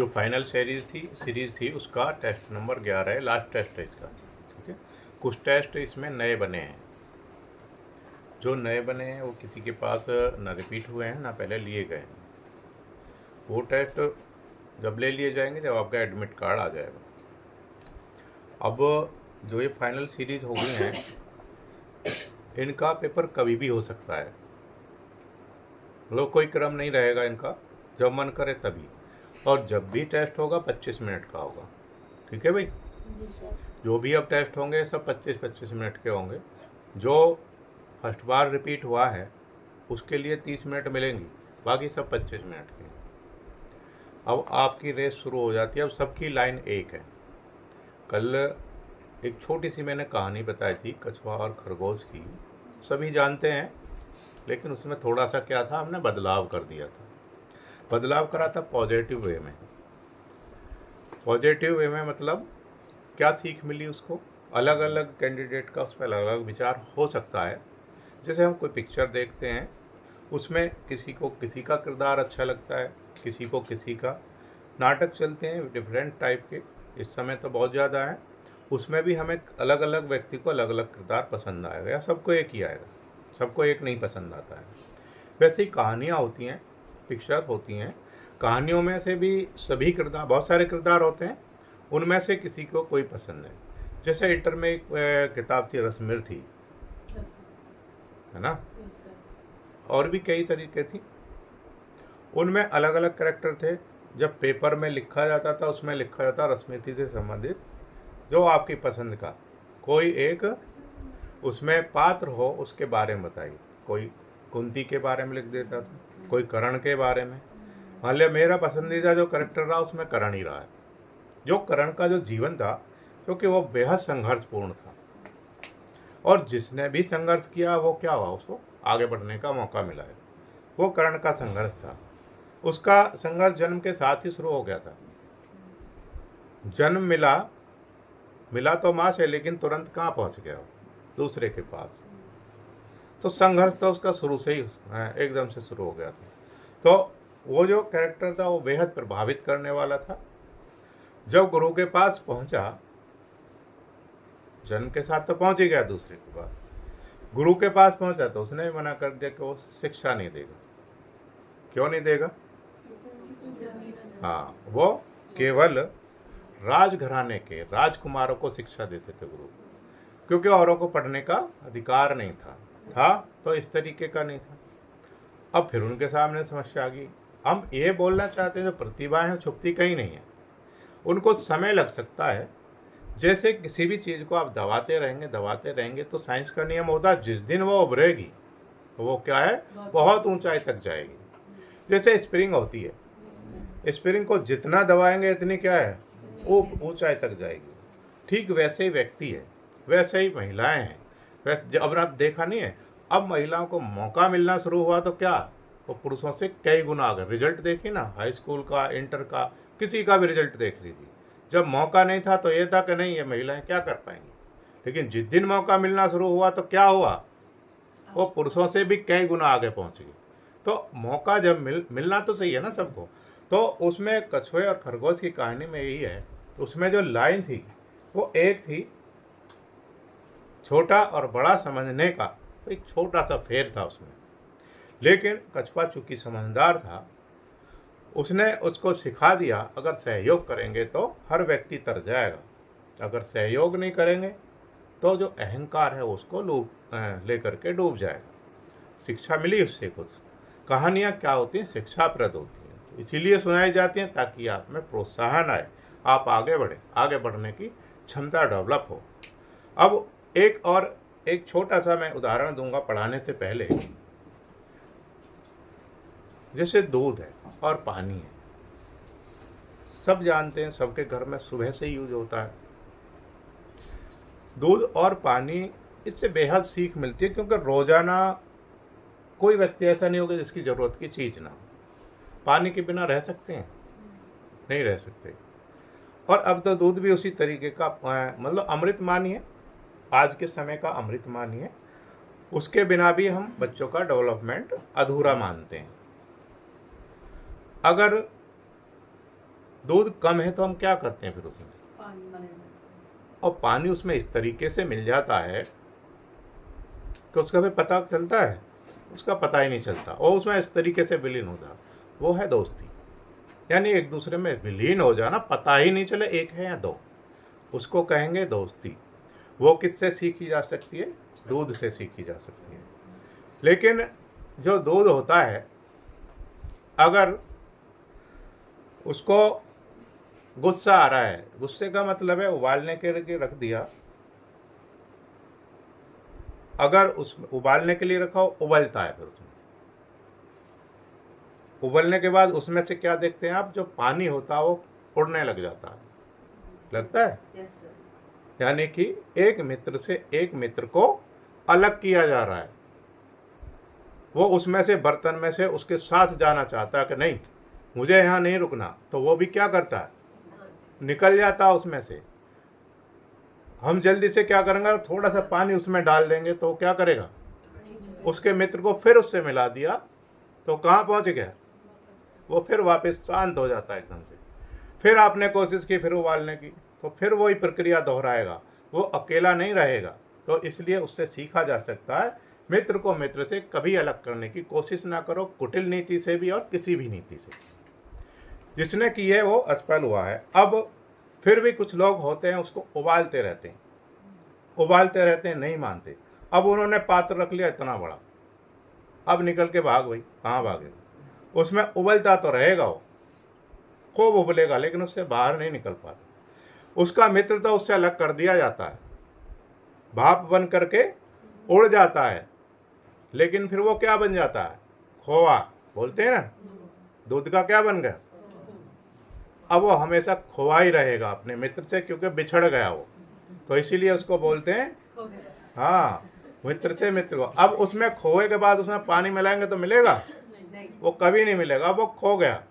जो final series थी उसका टेस्ट नंबर 11 है, लास्ट टेस्ट है इसका। ठीक है, कुछ टेस्ट इसमें नए बने हैं। जो नए बने हैं वो किसी के पास ना रिपीट हुए हैं ना पहले लिए गए हैं। वो टेस्ट जब ले लिए जाएंगे जब आपका एडमिट कार्ड आ जाएगा। अब जो ये फाइनल सीरीज हो गई हैं इनका पेपर कभी भी हो सकता है, मतलब कोई क्रम नहीं रहेगा इनका, जब मन करे तभी। और जब भी टेस्ट होगा 25 मिनट का होगा। ठीक है भाई, जो भी अब टेस्ट होंगे सब 25-25 मिनट के होंगे। जो फर्स्ट बार रिपीट हुआ है उसके लिए 30 मिनट मिलेंगी, बाकी सब 25 मिनट के। अब आपकी रेस शुरू हो जाती है। अब सबकी लाइन एक है। कल एक छोटी सी मैंने कहानी बताई थी कछुआ और खरगोश की, सभी जानते हैं, लेकिन उसमें थोड़ा सा क्या था, हमने बदलाव कर दिया था। बदलाव करा था पॉजिटिव वे में। पॉजिटिव वे में मतलब क्या सीख मिली उसको, अलग अलग कैंडिडेट का उस पर अलग अलग विचार हो सकता है। जैसे हम कोई पिक्चर देखते हैं, उसमें किसी को किसी का किरदार अच्छा लगता है, किसी को किसी का। नाटक चलते हैं डिफरेंट टाइप के, इस समय तो बहुत ज़्यादा है, उसमें भी हमें अलग अलग व्यक्ति को अलग अलग किरदार पसंद आएगा, या सबको एक ही आएगा, सबको एक नहीं पसंद आता है। वैसे ही कहानियाँ होती हैं, पिक्चर होती हैं, कहानियों में से भी सभी किरदार, बहुत सारे किरदार होते हैं, उनमें से किसी को कोई पसंद है। जैसे इंटर में एक किताब थी रश्मि थी, है ना, और भी कई तरीके थी, उनमें अलग अलग कैरेक्टर थे। जब पेपर में लिखा जाता था उसमें लिखा जाता रश्मि से संबंधित जो आपकी पसंद का कोई एक उसमें पात्र हो उसके बारे में बताइए। कोई कुंती के बारे में लिख देता था, कोई कर्ण के बारे में। मान लिया मेरा पसंदीदा जो कैरेक्टर रहा उसमें कर्ण ही रहा है। जो कर्ण का जो जीवन था, क्योंकि वो बेहद संघर्षपूर्ण था, और जिसने भी संघर्ष किया वो क्या हुआ, उसको आगे बढ़ने का मौका मिला है। वो कर्ण का संघर्ष था। उसका संघर्ष जन्म के साथ ही शुरू हो गया था। जन्म मिला तो माँ से, लेकिन तुरंत कहाँ पहुँच गया, दूसरे के पास। तो संघर्ष तो उसका शुरू से ही एकदम से शुरू हो गया था। तो वो जो कैरेक्टर था वो बेहद प्रभावित करने वाला था। जब गुरु के पास पहुंचा, जन्म के साथ तो पहुंच ही गया, दूसरे के पास गुरु के पास पहुंचा तो उसने भी मना कर दिया कि वो शिक्षा नहीं देगा। क्यों नहीं देगा? हाँ, वो केवल राजघराने के राजकुमारों को शिक्षा देते थे गुरु, क्योंकि औरों को पढ़ने का अधिकार नहीं था तो इस तरीके का नहीं था। अब फिर उनके सामने समस्या आ गई। हम ये बोलना चाहते हैं जो प्रतिभा है छुपती कहीं नहीं है, उनको समय लग सकता है। जैसे किसी भी चीज़ को आप दबाते रहेंगे तो साइंस का नियम होता है, जिस दिन वो उभरेगी तो वो क्या है, बहुत ऊंचाई तक जाएगी। जैसे स्प्रिंग होती है, स्प्रिंग को जितना दबाएंगे इतनी क्या है, वो ऊंचाई तक जाएगी। ठीक वैसे ही व्यक्ति है, वैसे ही महिलाएं हैं। वैसे अब आप देखा नहीं है, अब महिलाओं को मौका मिलना शुरू हुआ तो क्या, वो पुरुषों से कई गुना आगे। रिजल्ट देखिए ना, हाई स्कूल का, इंटर का, किसी का भी रिजल्ट देख लीजिए। जब मौका नहीं था तो ये था कि नहीं ये महिलाएं क्या कर पाएंगी, लेकिन जिस दिन मौका मिलना शुरू हुआ तो क्या हुआ, वो पुरुषों से भी कई गुना आगे पहुंच गई। तो मौका जब मिलना तो सही है ना सबको। तो उसमें कछुए और खरगोश की कहानी में यही है। तो उसमें जो लाइन थी वो एक थी, छोटा और बड़ा समझने का एक छोटा सा फेर था उसमें। लेकिन कछुआ चूंकि समझदार था, उसने उसको सिखा दिया अगर सहयोग करेंगे तो हर व्यक्ति तर जाएगा, अगर सहयोग नहीं करेंगे तो जो अहंकार है उसको लेकर के डूब जाएगा। शिक्षा मिली उससे कुछ। कहानियाँ क्या होती हैं, शिक्षाप्रद होती हैं, तो इसीलिए सुनाई जाती हैं ताकि आप में प्रोत्साहन आए, आप आगे बढ़े, आगे बढ़ने की क्षमता डेवलप हो। अब एक छोटा सा मैं उदाहरण दूंगा पढ़ाने से पहले। जैसे दूध है और पानी है, सब जानते हैं, सबके घर में सुबह से यूज होता है। दूध और पानी, इससे बेहद सीख मिलती है, क्योंकि रोजाना कोई व्यक्ति ऐसा नहीं होगा जिसकी जरूरत की चीज ना हो। पानी के बिना रह सकते हैं? नहीं रह सकते। और अब तो दूध भी उसी तरीके का, मतलब अमृत मानिए, आज के समय का अमृत मानिए। उसके बिना भी हम बच्चों का डेवलपमेंट अधूरा मानते हैं। अगर दूध कम है तो हम क्या करते हैं फिर उसमें, और पानी उसमें इस तरीके से मिल जाता है कि उसका फिर पता चलता है, उसका पता ही नहीं चलता, और उसमें इस तरीके से विलीन हो जाता, वो है दोस्ती। यानी एक दूसरे में विलीन हो जाना, पता ही नहीं चले एक है या दो, उसको कहेंगे दोस्ती। वो किससे सीखी जा सकती है? दूध से सीखी जा सकती है। लेकिन जो दूध होता है, अगर उसको गुस्सा आ रहा है, गुस्से का मतलब है उबालने के लिए रख दिया, अगर उस उबालने के लिए रखा उबलता है, फिर उसमें उबलने के बाद उसमें से क्या देखते हैं आप, जो पानी होता है वो उड़ने लग जाता है, लगता है। यानी कि एक मित्र से एक मित्र को अलग किया जा रहा है, वो उसमें से बर्तन में से उसके साथ जाना चाहता है कि नहीं मुझे यहाँ नहीं रुकना, तो वो भी क्या करता है, निकल जाता है उसमें से। हम जल्दी से क्या करेंगे, थोड़ा सा पानी उसमें डाल देंगे तो क्या करेगा, उसके मित्र को फिर उससे मिला दिया तो कहाँ पहुँच गया, वो फिर वापस शांत हो जाता है एकदम से। फिर आपने कोशिश की फिर उबालने की, तो फिर वही प्रक्रिया दोहराएगा, वो अकेला नहीं रहेगा। तो इसलिए उससे सीखा जा सकता है, मित्र को मित्र से कभी अलग करने की कोशिश ना करो, कुटिल नीति से भी और किसी भी नीति से। जिसने की है वो असफल हुआ है। अब फिर भी कुछ लोग होते हैं उसको उबालते रहते हैं, नहीं मानते। अब उन्होंने पात्र रख लिया इतना बड़ा, अब निकल के भाग, भाई कहाँ भागे, उसमें उबलता तो रहेगा, वो खूब उबलेगा लेकिन उससे बाहर नहीं निकल पाता। उसका मित्र तो उससे अलग कर दिया जाता है, भाप बन करके उड़ जाता है, लेकिन फिर वो क्या बन जाता है, खोआ बोलते हैं ना, दूध का क्या बन गया। अब वो हमेशा खोआ ही रहेगा अपने मित्र से, क्योंकि बिछड़ गया वो, तो इसीलिए उसको बोलते हैं हाँ, मित्र से मित्र को। अब उसमें खोए के बाद उसमें पानी मिलाएंगे तो मिलेगा, वो कभी नहीं मिलेगा, वो खो गया।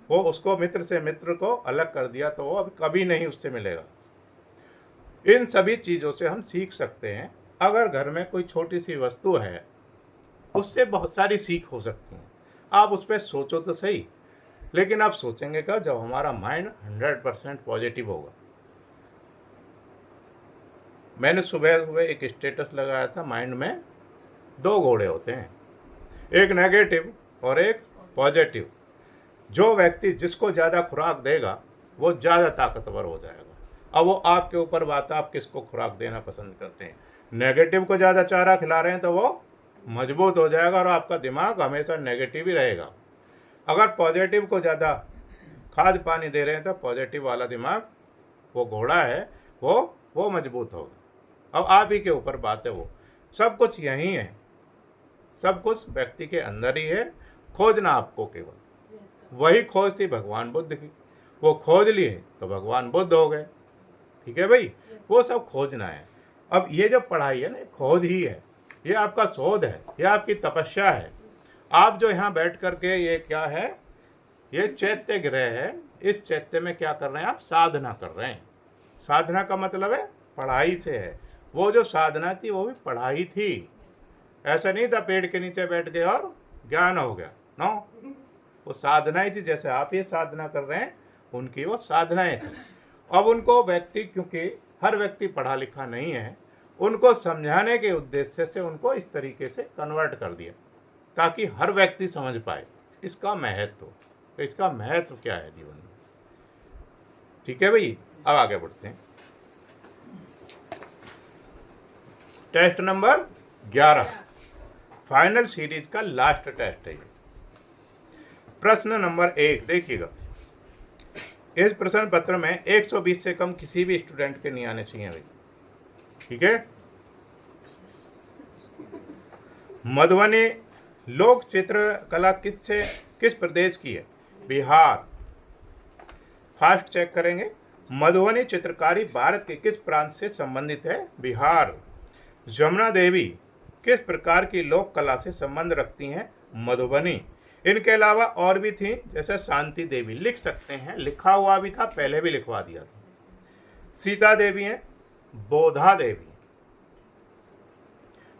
वो उसको मित्र से मित्र को अलग कर दिया तो वो अब कभी नहीं उससे मिलेगा। इन सभी चीज़ों से हम सीख सकते हैं। अगर घर में कोई छोटी सी वस्तु है, उससे बहुत सारी सीख हो सकती है। आप उस पर सोचो तो सही, लेकिन आप सोचेंगे क्या, जब हमारा माइंड 100% पॉजिटिव होगा। मैंने सुबह एक स्टेटस लगाया था, माइंड में दो घोड़े होते हैं, एक नेगेटिव और एक पॉजिटिव। जो व्यक्ति जिसको ज़्यादा खुराक देगा वो ज़्यादा ताकतवर हो जाएगा। अब वो आपके ऊपर बात है, आप किसको खुराक देना पसंद करते हैं। नेगेटिव को ज़्यादा चारा खिला रहे हैं तो वो मजबूत हो जाएगा और आपका दिमाग हमेशा नेगेटिव ही रहेगा। अगर पॉजिटिव को ज़्यादा खाद पानी दे रहे हैं तो पॉजिटिव वाला दिमाग, वो घोड़ा है, वो मजबूत होगा। अब आप ही के ऊपर बात है, वो सब कुछ यहीं है, सब कुछ व्यक्ति के अंदर ही है। खोजना आपको केवल, वही खोज थी भगवान बुद्ध की, वो खोज लिए तो भगवान बुद्ध हो गए। ठीक है भाई, वो सब खोजना है। अब ये जो पढ़ाई है ना, खोज ही है, ये आपका शोध है, ये आपकी तपस्या है। आप जो यहाँ बैठ करके, ये क्या है, ये चैत्य ग्रह है, इस चैत्य में क्या कर रहे हैं आप, साधना कर रहे हैं। साधना का मतलब है पढ़ाई से है। वो जो साधना थी वो भी पढ़ाई थी, ऐसा नहीं था पेड़ के नीचे बैठ गए और ज्ञान हो गया, नो, वो साधनाएं थी। जैसे आप ये साधना कर रहे हैं, उनकी वो साधनाएं थी। अब उनको व्यक्ति, क्योंकि हर व्यक्ति पढ़ा लिखा नहीं है, उनको समझाने के उद्देश्य से उनको इस तरीके से कन्वर्ट कर दिया ताकि हर व्यक्ति समझ पाए इसका महत्व। तो इसका महत्व क्या है जीवन में। ठीक है भाई, अब आगे बढ़ते हैं। टेस्ट नंबर 11, फाइनल सीरीज का लास्ट टेस्ट है। प्रश्न नंबर 1 देखिएगा। इस प्रश्न पत्र में 120 से कम किसी भी स्टूडेंट के नहीं आने चाहिए भाई। ठीक है। मधुबनी लोक चित्रकला किस प्रदेश की है? बिहार। फास्ट चेक करेंगे। मधुबनी चित्रकारी भारत के किस प्रांत से संबंधित है? बिहार। जमुना देवी किस प्रकार की लोक कला से संबंध रखती हैं? मधुबनी। इनके अलावा और भी थी, जैसे शांति देवी, लिख सकते हैं, लिखा हुआ भी था, पहले भी लिखवा दिया था। सीता देवी हैं, बोधा देवी,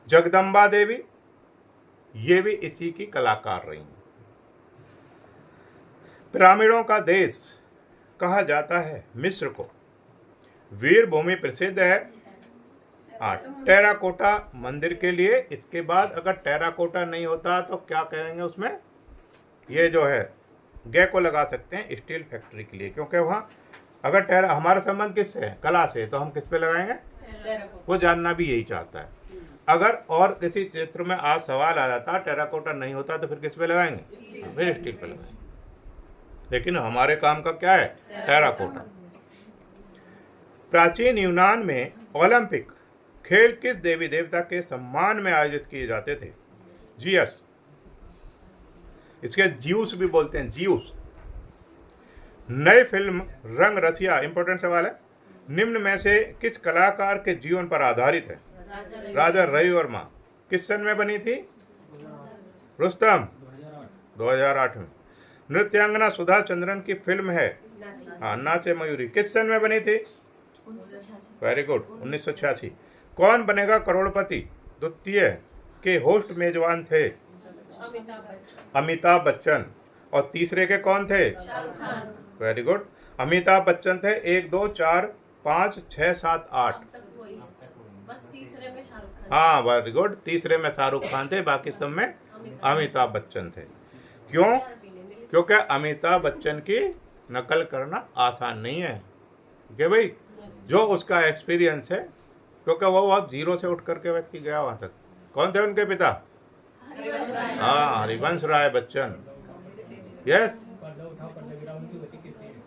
जगदम्बा देवी, ये भी इसी की कलाकार रही हैं। पिरामिडों का देश कहा जाता है मिस्र को। वीर भूमि प्रसिद्ध है टेराकोटा मंदिर के लिए। इसके बाद अगर टेराकोटा नहीं होता तो क्या करेंगे उसमें, ये जो है गे को लगा सकते हैं स्टील फैक्ट्री के लिए, क्योंकि वहाँ अगर हमारा संबंध किससे है, कला से, तो हम किस पे लगाएंगे, वो जानना भी यही चाहता है। अगर और किसी क्षेत्र में आज सवाल आ जाता टेराकोटा नहीं होता तो फिर किस पे लगाएंगे, फिर स्टील पे लगाएंगे। लेकिन हमारे काम का क्या है, टेराकोटा। प्राचीन यूनान में ओलंपिक खेल किस देवी देवता के सम्मान में आयोजित किए जाते थे? जियस, इसके ज्यूस भी बोलते हैं, ज्यूस। नई फिल्म रंग रसिया, इंपॉर्टेंट सवाल है, निम्न में से किस कलाकार के जीवन पर आधारित है? राजा रवि वर्मा। किस सन में बनी थी? रुस्तम, 2008 में। नृत्यांगना सुधा चंद्रन की फिल्म है नाचे मयूरी, किस सन में बनी थी? Very good, 1986। कौन बनेगा करोड़पति द्वितीय के होस्ट मेजबान थे? अमिताभ बच्चन। और तीसरे के कौन थे? वेरी गुड, अमिताभ बच्चन थे। 1 2 4 5 6 7 8, हाँ वेरी गुड, तीसरे में शाहरुख खान थे, बाकी सब में अमिताभ बच्चन थे। क्यों? क्योंकि अमिताभ बच्चन की नकल करना आसान नहीं है, कि भाई जो उसका एक्सपीरियंस है, क्योंकि वो अब जीरो से उठ करके व्यक्ति गया वहां तक। कौन थे उनके पिता? हाँ, हरिवंश राय बच्चन। यस,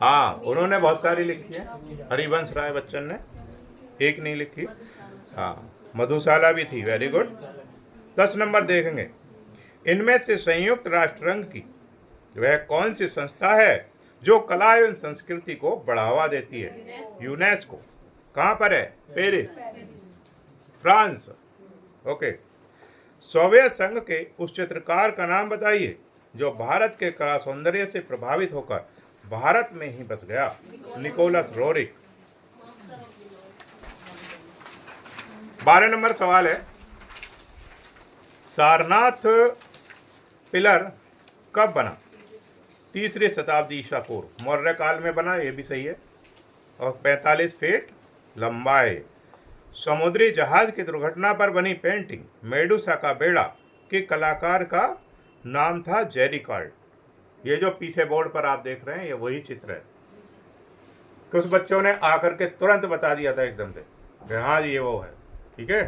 हाँ, उन्होंने बहुत सारी लिखी है, हरिवंश राय बच्चन ने, एक नहीं लिखी। हाँ, मधुशाला भी थी। Very good. 10 नंबर देखेंगे, इनमें से संयुक्त राष्ट्र संघ की वह कौन सी संस्था है जो कला एवं संस्कृति को बढ़ावा देती है? यूनेस्को। कहाँ पर है? Paris, France. ओके। सोवियत संघ के उस चित्रकार का नाम बताइए जो भारत के कला सौंदर्य से प्रभावित होकर भारत में ही बस गया। Nicholas Roerich. 12 नंबर सवाल है, सारनाथ पिलर कब बना? 3री शताब्दी ईसा पूर्व। मौर्य काल में बना, ये भी सही है। और 45 फीट लंबा है। समुद्री जहाज की दुर्घटना पर बनी पेंटिंग मेडुसा का बेड़ा के कलाकार का नाम था जेरी कार्ड। ये जो पीछे बोर्ड पर आप देख रहे हैं, ये वही चित्र है। कुछ बच्चों ने आकर के तुरंत बता दिया था एकदम से कि हाँ ये वो है। ठीक है,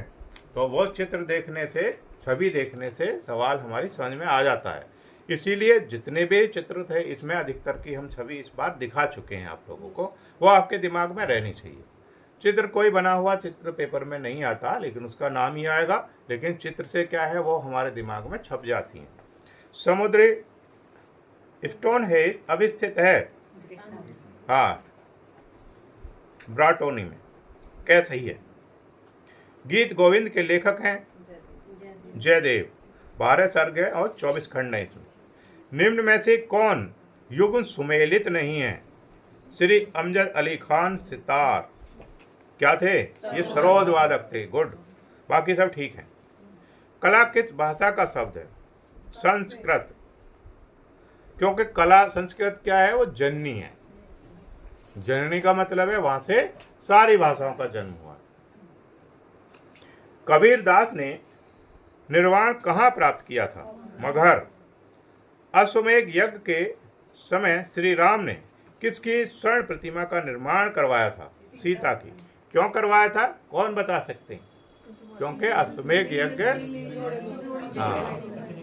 तो वो चित्र देखने से, छवि देखने से सवाल हमारी समझ में आ जाता है। इसीलिए जितने भी चित्र थे इसमें अधिकतर की हम छवि इस बार दिखा चुके हैं आप लोगों को, वो आपके दिमाग में रहनी चाहिए। चित्र कोई बना हुआ चित्र पेपर में नहीं आता, लेकिन उसका नाम ही आएगा, लेकिन चित्र से क्या है वो हमारे दिमाग में छप जाती हैं। समुद्री स्टोनहेंज अब स्थित है, हाँ, ब्राटोनी में। क्या सही है? गीत गोविंद के लेखक हैं जयदेव। 12 सर्ग है और 24 खंड है इसमें। निम्न में से कौन युग्म सुमेलित नहीं है? श्री अमजद अली खान सितार। क्या थे? ये सरोद वादक थे। गुड, बाकी सब ठीक है। कला किस भाषा का शब्द है? संस्कृत। क्योंकि कला, संस्कृत क्या है, वो जननी है। जननी का मतलब है वहां से सारी भाषाओं का जन्म हुआ। कबीर दास ने निर्वाण कहाँ प्राप्त किया था? मगहर। अश्वमेध यज्ञ के समय श्री राम ने किसकी स्वर्ण प्रतिमा का निर्माण करवाया था? सीता की। क्यों करवाया था? कौन बता सकते हैं? क्योंकि अश्वमेध यज्ञ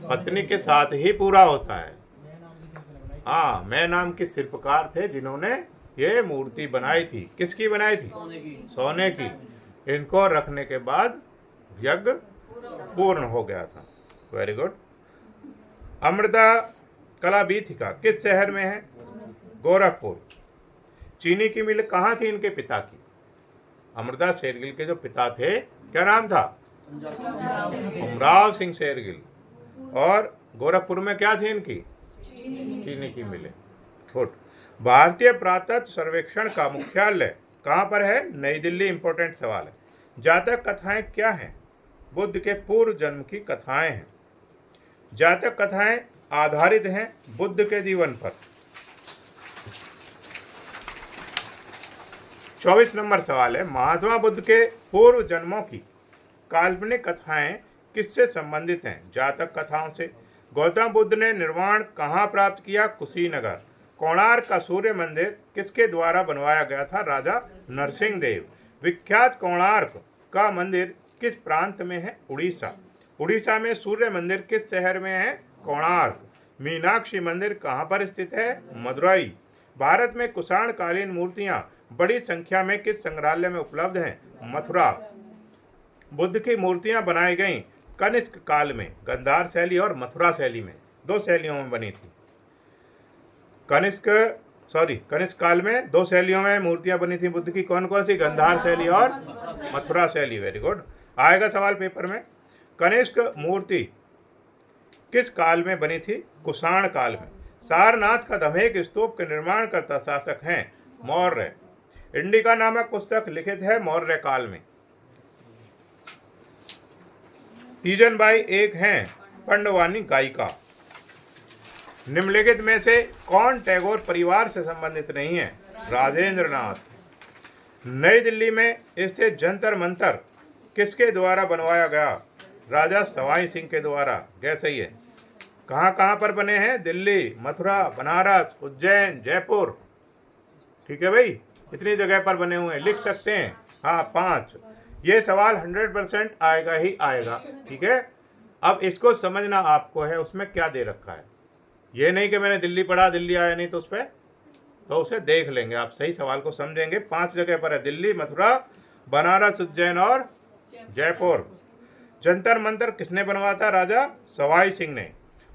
पत्नी के साथ ही पूरा होता है। हाँ, मैं नाम के शिल्पकार थे जिन्होंने ये मूर्ति बनाई थी। किसकी बनाई थी? सोने की। इनको रखने के बाद यज्ञ पूर्ण हो गया था। Very good. अमृता कला बीथिका किस शहर में है? गोरखपुर। चीनी की मिल कहाँ थी इनके पिता की? अमृता शेरगिल के जो पिता थे, क्या नाम था? उमराव सिंह शेरगिल। और गोरखपुर में क्या थी इनकी? चीनी की मिलें। गुड। भारतीय पुरातत्व सर्वेक्षण का मुख्यालय कहाँ पर है? नई दिल्ली। इंपॉर्टेंट सवाल है। जातक कथाएं क्या हैं? बुद्ध के पूर्व जन्म की कथाएं हैं। जातक कथाएं आधारित हैं बुद्ध के जीवन पर। 24 नंबर सवाल है, महात्मा बुद्ध के पूर्व जन्मों की काल्पनिक कथाएं किससे संबंधित हैं? जातक कथाओं से। गौतम बुद्ध ने निर्वाण कहाँ प्राप्त किया? कुशीनगर। कोणार्क का सूर्य मंदिर किसके द्वारा बनवाया गया था? राजा नरसिंह देव। विख्यात कोणार्क का मंदिर किस प्रांत में है? उड़ीसा। उड़ीसा में सूर्य मंदिर किस शहर में है? कोणार्क। मीनाक्षी मंदिर कहाँ पर स्थित है? मदुरई। भारत में कुषाणकालीन मूर्तियां बड़ी संख्या में किस संग्रहालय में उपलब्ध हैं? मथुरा। बुद्ध की मूर्तियां बनाई गईं कनिष्क काल में, गांधार शैली और मथुरा शैली में, दो शैलियों में बनी थी। कनिष्क काल में दो शैलियों में मूर्तियां बनी थी बुद्ध की, कौन कौन सी? गांधार शैली और मथुरा शैली। वेरी गुड, आएगा सवाल पेपर में। कनिष्क मूर्ति किस काल में बनी थी? कुषाण काल में। सारनाथ का दमेक स्तूप के निर्माण करता शासक हैं? मौर्य। इंडिका नामक पुस्तक लिखित है मौर्य काल में। तीजनबाई एक हैं पंडवानी गायिका। निम्नलिखित में से कौन टैगोर परिवार से संबंधित नहीं है? राजेंद्र नाथ। नई दिल्ली में स्थित जंतर मंतर किसके द्वारा बनवाया गया? राजा सवाई सिंह के द्वारा। गैस सही है। कहाँ कहाँ पर बने हैं? दिल्ली, मथुरा, बनारस, उज्जैन, जयपुर। ठीक है भाई, इतनी जगह पर बने हुए हैं, लिख सकते हैं। हाँ, 5। ये सवाल 100% आएगा ही आएगा। ठीक है, अब इसको समझना आपको है उसमें क्या दे रखा है। ये नहीं कि मैंने दिल्ली पढ़ा, दिल्ली आया नहीं तो उस पर, तो उसे देख लेंगे आप, सही सवाल को समझेंगे। 5 जगह पर है, दिल्ली, मथुरा, बनारस, उज्जैन और जयपुर। जंतर मंतर किसने बनवाया था? राजा सवाई सिंह ने।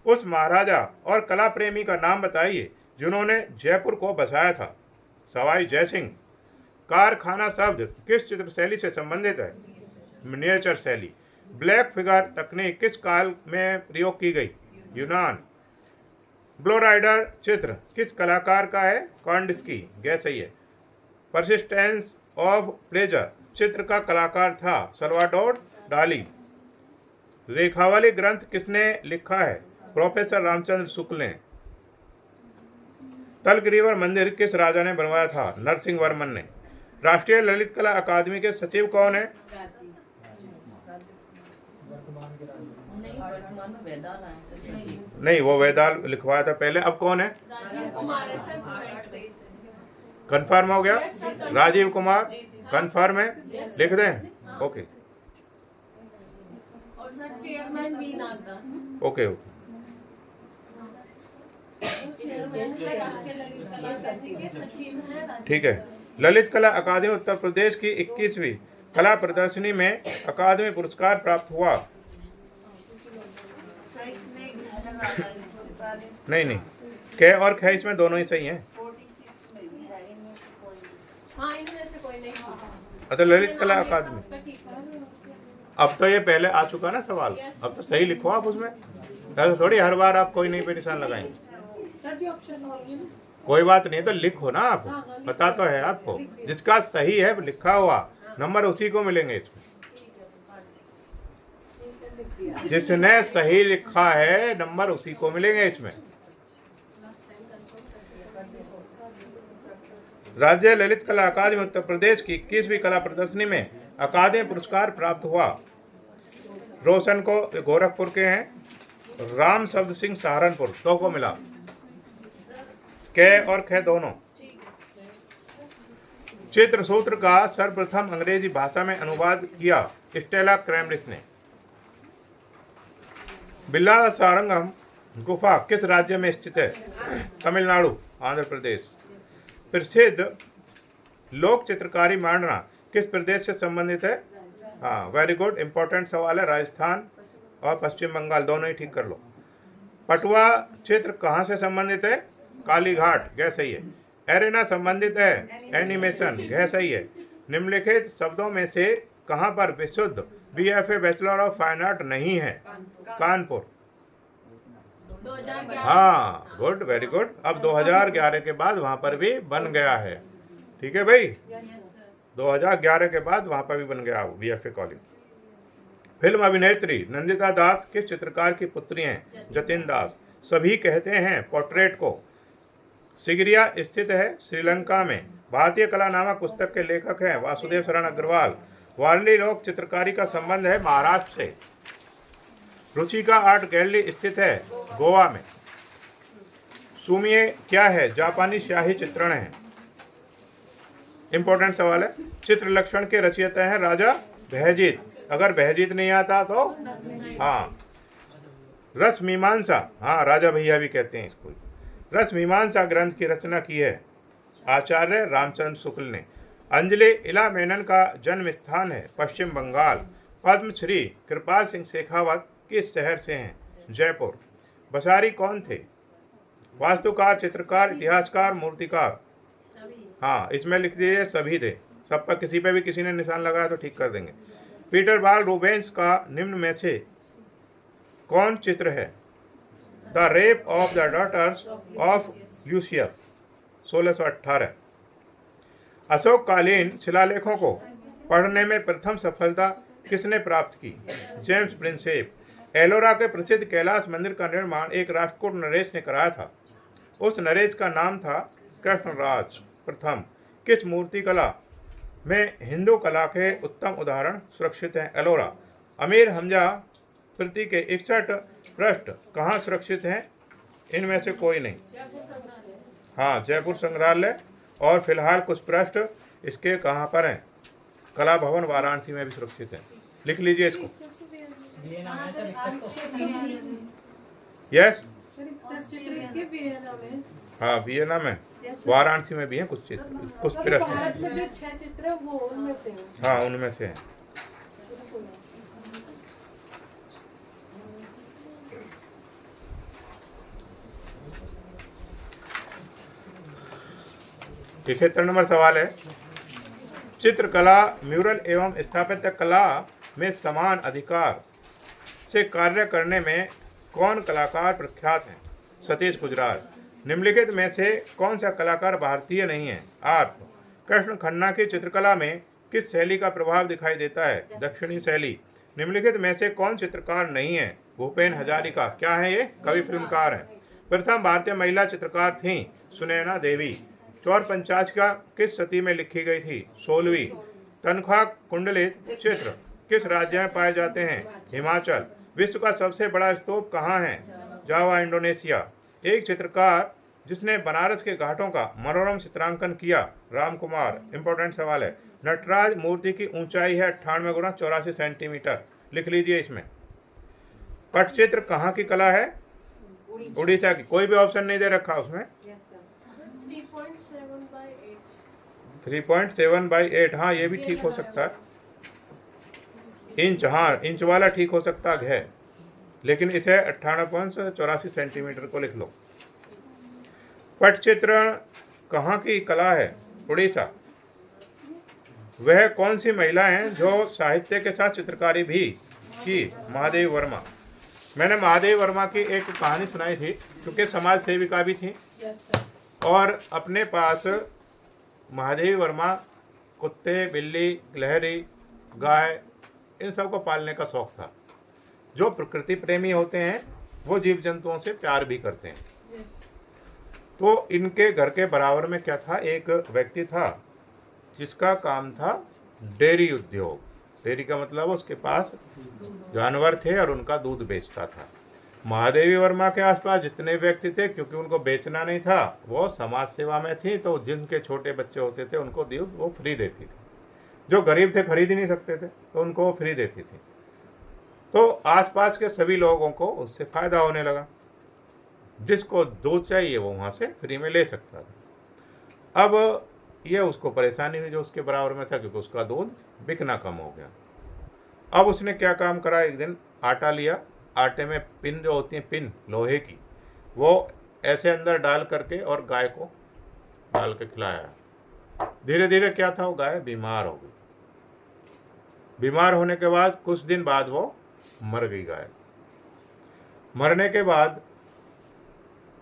उस महाराजा और कला प्रेमी का नाम बताइए जिन्होंने जयपुर को बसाया था? सवाई जयसिंह। कारखाना शब्द किस चित्र शैली से संबंधित है? मिनिएचर शैली। ब्लैक फिगर तकनीक किस काल में प्रयोग की गई? यूनान। ब्लो राइडर चित्र किस कलाकार का है? कांडिस्की। गैस सही है। परसिस्टेंस ऑफ प्लेजर चित्र का कलाकार था? सल्वाडोर डाली। रेखावली ग्रंथ किसने लिखा है? प्रोफेसर रामचंद्र शुक्ल ने। तलग्रीवर मंदिर किस राजा ने बनवाया था? नरसिंह वर्मन ने। राष्ट्रीय ललित कला अकादमी के सचिव कौन है? नहीं, वो वेदाल लिखवाया था पहले, अब कौन है? कंफर्म हो गया? राजीव कुमार कंफर्म है, लिख दें? Okay okay okay. ठीक है। ललित कला अकादमी उत्तर प्रदेश की 21वीं कला प्रदर्शनी में अकादमी पुरस्कार प्राप्त हुआ। नहीं, कै और खे इसमें दोनों ही सही हैं। अच्छा, ललित कला अकादमी, अब तो ये पहले आ चुका ना सवाल, अब तो सही लिखो आप उसमें, ऐसा थोड़ी हर बार आप कोई नहीं पे निशान लगाएंगे। कोई बात नहीं, तो लिखो ना आप, पता तो है आपको, जिसका सही है लिखा हुआ नंबर उसी को मिलेंगे इसमें। जिसने सही लिखा है नंबर उसी को मिलेंगे इसमें। राज्य ललित कला अकादमी उत्तर प्रदेश की 21वीं कला प्रदर्शनी में अकादमी पुरस्कार प्राप्त हुआ। रोशन को गोरखपुर के हैं, राम शब्द सिंह सहारनपुर, दो को मिला। कै और खे दोनों। चित्रसूत्र का सर्वप्रथम अंग्रेजी भाषा में अनुवाद किया स्टेला क्रैमरिस ने। बिल्ला सारंगम गुफा किस राज्य में स्थित है? तमिलनाडु, आंध्र प्रदेश। प्रसिद्ध लोक चित्रकारी मांडना किस प्रदेश से संबंधित है? हाँ, वेरी गुड, इंपॉर्टेंट सवाल है। राजस्थान और पश्चिम बंगाल दोनों ही ठीक कर लो। पटुआ चित्र कहाँ से संबंधित है? कालीघाट, गैस सही है। एरेना संबंधित है? एनिमेशन, गैस सही है। निम्नलिखित शब्दों में से कहाँ पर विशुद्ध BFA bachelor of fine art नहीं है? कानपुर। हाँ, गुड, वेरी गुड। अब 2011 के बाद वहां पर भी बन गया है। ठीक है भाई, 2011 के बाद वहां पर भी बन गया BFA कॉलेज। फिल्म अभिनेत्री नंदिता दास किस चित्रकार की पुत्री हैं? जतिन दास। सभी कहते हैं पोर्ट्रेट को सिगिरिया स्थित है श्रीलंका में। भारतीय कला नामक पुस्तक के लेखक हैं वासुदेव शरण अग्रवाल। वारली लोक चित्रकारी का संबंध है महाराष्ट्र से। रुचिका आर्ट गैलरी स्थित है गोवा में। सुमिए क्या है? जापानी शाही चित्रण है। इंपॉर्टेंट सवाल है। चित्र लक्षण के रचयिता हैं राजा बहजीत। अगर बहजीत नहीं आता तो हाँ। रस मीमांसा, हाँ राजा भैया भी कहते हैं इसको। रस मीमांसा ग्रंथ की रचना की है आचार्य रामचंद्र शुक्ल ने। अंजलि इला मेनन का जन्म स्थान है पश्चिम बंगाल। पद्मश्री कृपाल सिंह शेखावत किस शहर से हैं? जयपुर। बसारी कौन थे? वास्तुकार, चित्रकार, इतिहासकार, मूर्तिकार। हाँ, इसमें लिख दीजिए सभी थे। सब पर किसी पे भी किसी ने निशान लगाया तो ठीक कर देंगे। पीटर बाल रूबेंस का निम्न में से कौन चित्र है? The rape of the daughters of यूसियस 1618। अशोककालीन शिलालेखों को पढ़ने में प्रथम सफलता किसने प्राप्त की? James Prinsep. एलोरा के प्रसिद्ध कैलाश मंदिर का निर्माण एक राष्ट्रकूट नरेश ने कराया था। उस नरेश का नाम था कृष्णराज प्रथम। किस मूर्ति कला में हिंदू कला के उत्तम उदाहरण सुरक्षित हैं? एलोरा। अमीर हमजा कृति के 61 पृष्ठ कहाँ सुरक्षित हैं? इनमें से कोई नहीं। हाँ, जयपुर संग्रहालय। और फिलहाल कुछ पृष्ठ इसके कहाँ पर हैं? कला भवन वाराणसी में भी सुरक्षित है। लिख लीजिए इसको। यस, हाँ वियना में, वाराणसी में भी है कुछ चित्र, कुछ पृष्ठ। हाँ उनमें से है। ठीक है, 3 नंबर सवाल है। चित्रकला, म्यूरल एवं स्थापत्य कला में समान अधिकार से कार्य करने में कौन कलाकार प्रख्यात हैं? सतीश गुजराल। निम्नलिखित में से कौन सा कलाकार भारतीय नहीं है? आप। कृष्ण खन्ना की चित्रकला में किस शैली का प्रभाव दिखाई देता है? दक्षिणी शैली। निम्नलिखित में से कौन चित्रकार नहीं है? भूपेन हजारिका। क्या है ये? कवि फिल्मकार है। प्रथम भारतीय महिला चित्रकार थीं सुनैना देवी। चौर पंचाशिका किस सदी में लिखी गई थी? 16वीं। तनख्वाह कुंडलित चित्र किस राज्य में पाए जाते हैं? हिमाचल। विश्व का सबसे बड़ा स्तूप कहाँ है? जावा, इंडोनेशिया। एक चित्रकार जिसने बनारस के घाटों का मनोरम चित्रांकन किया? राम कुमार। इंपॉर्टेंट सवाल है। नटराज मूर्ति की ऊंचाई है 98 गुना 84 सेंटीमीटर। लिख लीजिए इसमें। पटचित्र कहाँ की कला है? उड़ीसा की। कोई भी ऑप्शन नहीं दे रखा उसमें। 3.7/8। हाँ ये भी ठीक हो सकता है। इंच, हाँ इंच वाला ठीक हो सकता है, लेकिन इसे 98.84 सेंटीमीटर को लिख लो। पटचित्रण कहाँ की कला है? उड़ीसा। वह कौन सी महिला हैं जो साहित्य के साथ चित्रकारी भी की? महादेवी वर्मा। मैंने महादेवी वर्मा की एक कहानी सुनाई थी, क्योंकि समाज सेविका भी थी और अपने पास महादेवी वर्मा कुत्ते, बिल्ली, गिलहरी, गाय, इन सब को पालने का शौक था। जो प्रकृति प्रेमी होते हैं वो जीव जंतुओं से प्यार भी करते हैं। तो इनके घर के बराबर में क्या था? एक व्यक्ति था जिसका काम था डेयरी उद्योग। डेयरी का मतलब उसके पास जानवर थे और उनका दूध बेचता था। महादेवी वर्मा के आसपास जितने व्यक्ति थे, क्योंकि उनको बेचना नहीं था, वो समाज सेवा में थी, तो जिनके छोटे बच्चे होते थे उनको दूध वो फ्री देती थी। जो गरीब थे, खरीद ही नहीं सकते थे, तो उनको वो फ्री देती थी। तो आसपास के सभी लोगों को उससे फायदा होने लगा। जिसको दूध चाहिए वो वहाँ से फ्री में ले सकता था। अब ये उसको परेशानी हुई जो उसके बराबर में था, क्योंकि उसका दूध बिकना कम हो गया। अब उसने क्या काम करा? एक दिन आटा लिया, आटे में पिन जो होती है, पिन लोहे की, वो ऐसे अंदर डाल करके और गाय को डाल के खिलाया। धीरे धीरे क्या था, वो गाय बीमार हो गई। बीमार होने के बाद कुछ दिन बाद वो मर गई गाय। मरने के बाद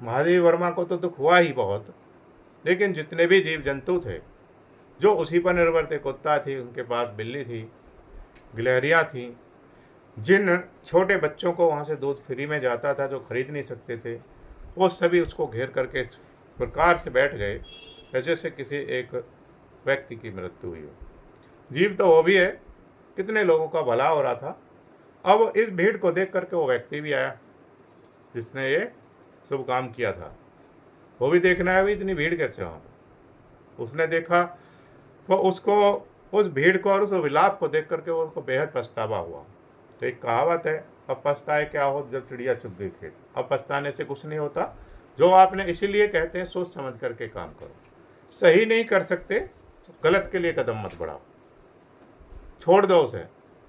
महादेवी वर्मा को तो दुख हुआ ही बहुत, लेकिन जितने भी जीव जंतु थे जो उसी पर निर्भर थे, कुत्ता थी, उनके पास बिल्ली थी, गिलहरियाँ थी, जिन छोटे बच्चों को वहाँ से दूध फ्री में जाता था जो खरीद नहीं सकते थे, वो सभी उसको घेर करके प्रकार से बैठ गए जैसे किसी एक व्यक्ति की मृत्यु हुई हो। जीव तो वो भी है, कितने लोगों का भला हो रहा था। अब इस भीड़ को देख करके वो व्यक्ति भी आया जिसने ये शुभ काम किया था, वो भी देखना है भी इतनी भीड़ कैसे वहाँ पर। उसने देखा तो उसको, उस भीड़ को और उस विलाप को देख करके वो उसको बेहद पछतावा हुआ। तो एक कहावत है, अब पछताए क्या हो जब चिड़िया चुग गई खेत। अब पछताने से कुछ नहीं होता, जो आपने, इसीलिए कहते हैं सोच समझ करके काम करो। सही नहीं कर सकते, गलत के लिए कदम मत बढ़ाओ, छोड़ दो उसे,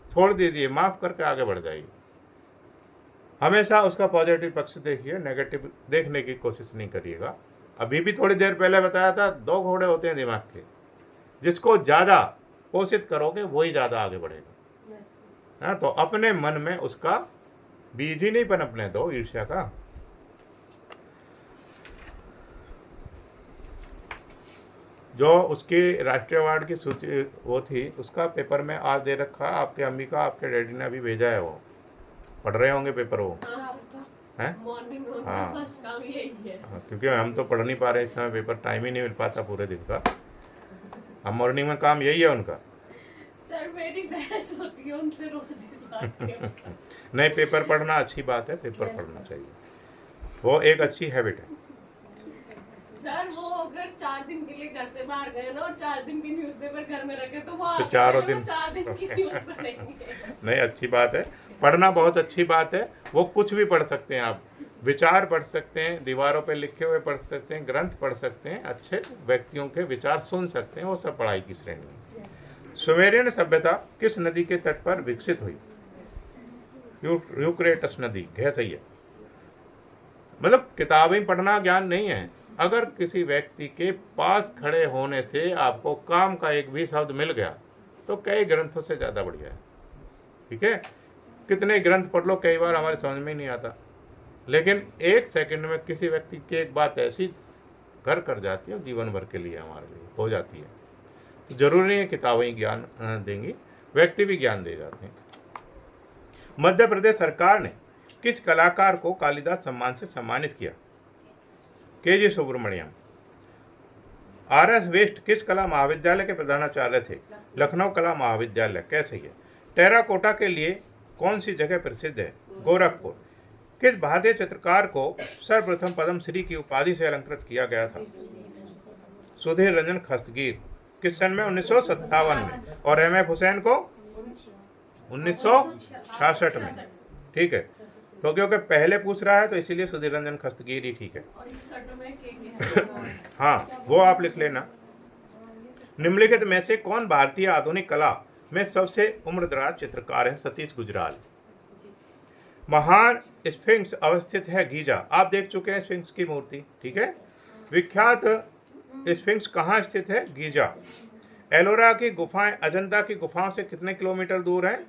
छोड़ दीजिए, माफ करके आगे बढ़ जाइए। हमेशा उसका पॉजिटिव पक्ष देखिए, नेगेटिव देखने की कोशिश नहीं करिएगा। अभी भी थोड़ी देर पहले बताया था, दो घोड़े होते हैं दिमाग के, जिसको ज़्यादा पोषित करोगे वही ज़्यादा आगे बढ़ेगा। हाँ, तो अपने मन में उसका बीज ही नहीं पनपने दो ईर्ष्या का। जो उसकी राष्ट्रीय अवार्ड की सूची वो थी, उसका पेपर में आज दे रखा, आपके अम्मी का, आपके डैडी ने अभी भेजा है, वो पढ़ रहे होंगे पेपर वो हैं। हाँ, क्योंकि हम तो पढ़ नहीं पा रहे इस समय पेपर, टाइम ही नहीं मिल पाता पूरे दिन का। हम मॉर्निंग में काम यही है उनका। सर मेरी बहस होती है उनसे रोज इस बात पे। नहीं, पेपर पढ़ना अच्छी बात है, पेपर पढ़ना चाहिए, वो एक अच्छी हैबिट है। सर वो अगर 4 दिन के लिए घर से बाहर गए ना और 4 दिन की न्यूज़पेपर घर में रखे तो वो तो आगे चारों चले, दिन वो 4 दिन की न्यूज़ पढ़ेंगे। नहीं, अच्छी बात है, पढ़ना बहुत अच्छी बात है। वो कुछ भी पढ़ सकते हैं आप, विचार पढ़ सकते हैं, दीवारों पे लिखे हुए पढ़ सकते हैं, ग्रंथ पढ़ सकते हैं, अच्छे व्यक्तियों के विचार सुन सकते हैं, वो सब पढ़ाई की श्रेणी में। सुमेरियन सभ्यता किस नदी के तट पर विकसित हुई? यूक्रेटस नदी, कह सही है। मतलब किताबें पढ़ना ज्ञान नहीं है, अगर किसी व्यक्ति के पास खड़े होने से आपको काम का एक भी शब्द मिल गया तो कई ग्रंथों से ज़्यादा बढ़िया है। ठीक है, कितने ग्रंथ पढ़ लो, कई बार हमारे समझ में नहीं आता, लेकिन एक सेकंड में किसी व्यक्ति की एक बात ऐसी घर कर जाती है, जीवन भर के लिए हमारे लिए हो जाती है। तो जरूरी नहीं है किताबें ज्ञान देंगी, व्यक्ति भी ज्ञान दे जाते हैं। मध्य प्रदेश सरकार ने किस कलाकार को कालिदास सम्मान से सम्मानित किया? के.जी. सुब्रमण्यम। आर.एस. वेस्ट किस कला महाविद्यालय के प्रधानाचार्य थे? लखनऊ कला महाविद्यालय, कैसे है। टेराकोटा के लिए कौन सी जगह प्रसिद्ध है? गोरखपुर। किस भारतीय चित्रकार को सर्वप्रथम पद्मश्री की उपाधि से अलंकृत किया गया था? सुधीर रंजन खस्तगीर। किस सन में? 1957 में। और एम.एफ. हुसैन को 1966 में। ठीक है, तो क्योंकि पहले पूछ रहा है तो इसीलिए सुधीर रंजन खस्तगीर ही ठीक है। हाँ, वो आप लिख लेना। निम्नलिखित में से कौन भारतीय आधुनिक कला में सबसे उम्रदराज चित्रकार है? सतीश गुजराल। महान स्फिंक्स अवस्थित है गीजा, आप देख चुके हैं स्फिंक्स की मूर्ति, ठीक है। विख्यात स्फिंक्स कहाँ स्थित है? गीजा। एलोरा की गुफाएं अजंता की गुफाओं से कितने किलोमीटर दूर हैं?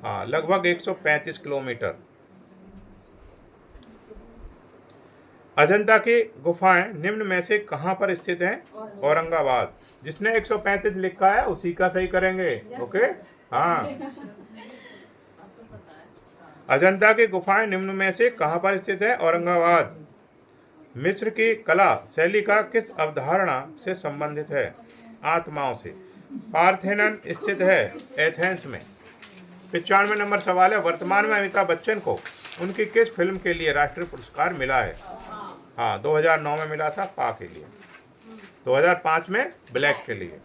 हाँ, लगभग 135 किलोमीटर। अजंता की गुफाएं निम्न में से कहां पर स्थित हैं? औरंगाबाद। जिसने 135 लिखा है उसी का सही करेंगे, ओके। हाँ, अजंता की गुफाएं निम्न में से कहां पर स्थित है? औरंगाबाद। मिस्र की कला शैली का किस अवधारणा से संबंधित है? आत्माओं से। पार्थेनन स्थित है एथेंस में। 95 नंबर सवाल है, वर्तमान में अमिताभ बच्चन को उनकी किस फिल्म के लिए राष्ट्रीय पुरस्कार मिला है? हाँ, 2009 में मिला था पा के लिए, 2005 में ब्लैक के लिए।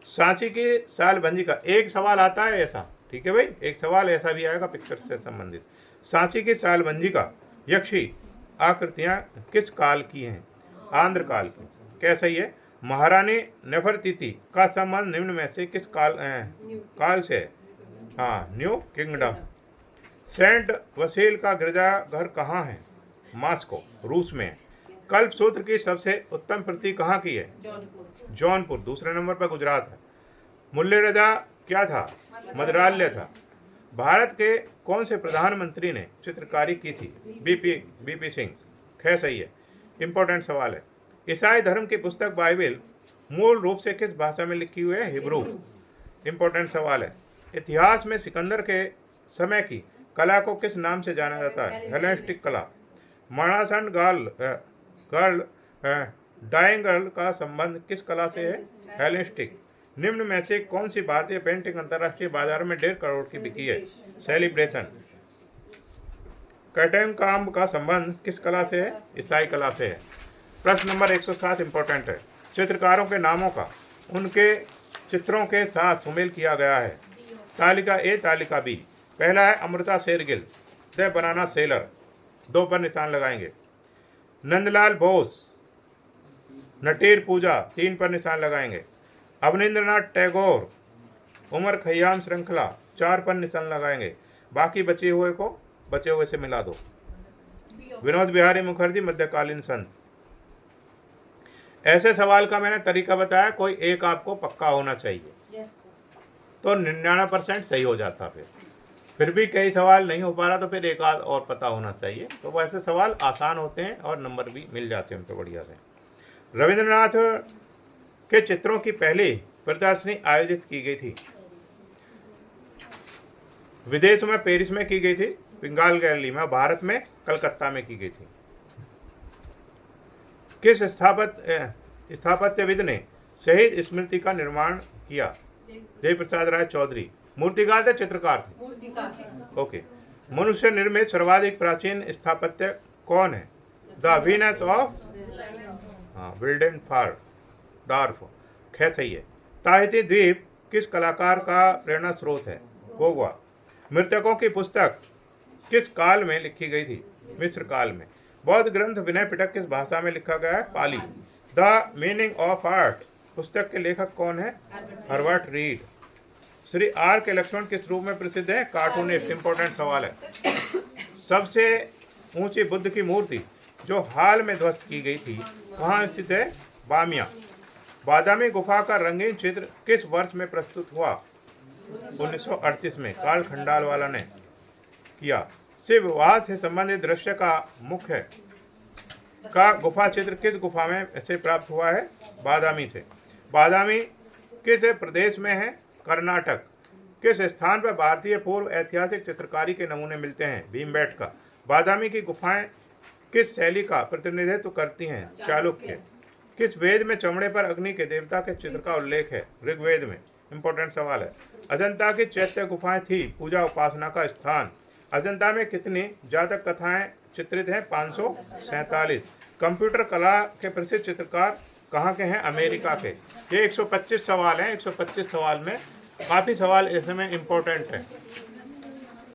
सांची की सालबंदी का एक सवाल आता है ऐसा, ठीक है भाई, एक सवाल ऐसा भी आएगा पिक्चर से संबंधित। सांची की सालबंदी का यक्षी आकृतियां किस काल की हैं? आंध्र काल की, कैसा ही है। महारानी नेफरतीति का संबंध निम्न में से किस काल से है? हाँ, न्यू किंगडम। सेंट वसील का गिरजाघर कहाँ है? मॉस्को, रूस में। कल्प सूत्र की सबसे उत्तम प्रति कहाँ की है? जौनपुर। दूसरे नंबर पर गुजरात है। मूल्य रजा क्या था? मद्रालय था। भारत के कौन से प्रधानमंत्री ने चित्रकारी की थी? बीपी सिंह, खैर सही है। इंपॉर्टेंट सवाल है। ईसाई धर्म की पुस्तक बाइबल मूल रूप से किस भाषा में लिखी हुई है? हिब्रू। इंपॉर्टेंट सवाल है। इतिहास में सिकंदर के समय की कला को किस नाम से जाना जाता है? हेलेनिस्टिक कला। मरणासन गर्ल डायंगल का संबंध किस कला से है? हेलेनिस्टिक। निम्न में से कौन सी भारतीय पेंटिंग अंतर्राष्ट्रीय बाजार में 1.5 करोड़ की बिकी है? सेलिब्रेशन। कर्टन काम का संबंध किस कला से है? ईसाई कला से है। प्रश्न नंबर 107 इंपॉर्टेंट है। चित्रकारों के नामों का उनके चित्रों के साथ सुमेल किया गया है। तालिका ए, तालिका बी। पहला है Amrita Shergil, the banana seller, 2 पर निशान लगाएंगे। नंदलाल बोस, नटेर पूजा, 3 पर निशान लगाएंगे। अवनींद्रनाथ टैगोर, उमर खयाम श्रृंखला, 4 पर निशान लगाएंगे। बाकी बचे हुए से मिला दो। विनोद बिहारी मुखर्जी, मध्यकालीन संत। ऐसे सवाल का मैंने तरीका बताया, कोई एक आपको पक्का होना चाहिए, तो 99% सही हो जाता। फिर भी कई सवाल नहीं हो पा रहा, तो फिर एक आध और पता होना चाहिए। तो वैसे सवाल आसान होते हैं और नंबर भी मिल जाते हैं उनको बढ़िया से। रविंद्रनाथ के चित्रों की पहली प्रदर्शनी आयोजित की गई थी। विदेश में पेरिस में की गई थी, बंगाल गैलरी में। भारत में कलकत्ता में की गई थी। किस स्थापत्यविद ने शहीद स्मृति का निर्माण किया? जय प्रसाद राय चौधरी। मूर्तिकार थे, चित्रकार थे? ओके। मनुष्य निर्मित सर्वाधिक प्राचीन स्थापत्य कौन है? The Venus of Willendorf. खे सही है। ताहिती द्वीप किस कलाकार का प्रेरणा स्रोत है? गोवा। मृतकों की पुस्तक किस काल में लिखी गई थी? मिस्र काल में। बौद्ध ग्रंथ विनय पिटक किस भाषा में लिखा गया है? पाली। द मीनिंग ऑफ आर्ट पुस्तक के लेखक कौन है? Herbert read. श्री आर के लक्ष्मण किस रूप में प्रसिद्ध है? कार्टूनिस्ट। इंपॉर्टेंट सवाल है। सबसे ऊंची बुद्ध की मूर्ति जो हाल में ध्वस्त की गई थी वहां स्थित है? बामिया। बादामी गुफा का रंगीन चित्र किस वर्ष में प्रस्तुत हुआ? 1938 में कार्ल खंडालवाला ने किया। शिव विवाह से संबंधित दृश्य का मुख्य का गुफा चित्र किस गुफा में से प्राप्त हुआ है? बादामी से। बादामी किस प्रदेश में है? कर्नाटक। किस स्थान पर भारतीय पूर्व ऐतिहासिक चित्रकारी के नमूने मिलते हैं? भीमबेटका। बादामी की गुफाएं किस शैली का प्रतिनिधित्व करती हैं? चालुक्य। किस वेद में चमड़े पर अग्नि के देवता के चित्र का उल्लेख है? ऋग्वेद में। इंपॉर्टेंट सवाल है। अजंता की चैत्य गुफाएं थी पूजा उपासना का स्थान। अजंता में कितनी जातक कथाएं चित्रित हैं? 547। कंप्यूटर कला के प्रसिद्ध चित्रकार कहाँ के हैं? अमेरिका के। ये 125 सवाल हैं। 125 सवाल में काफ़ी सवाल ऐसे में इम्पोर्टेंट हैं।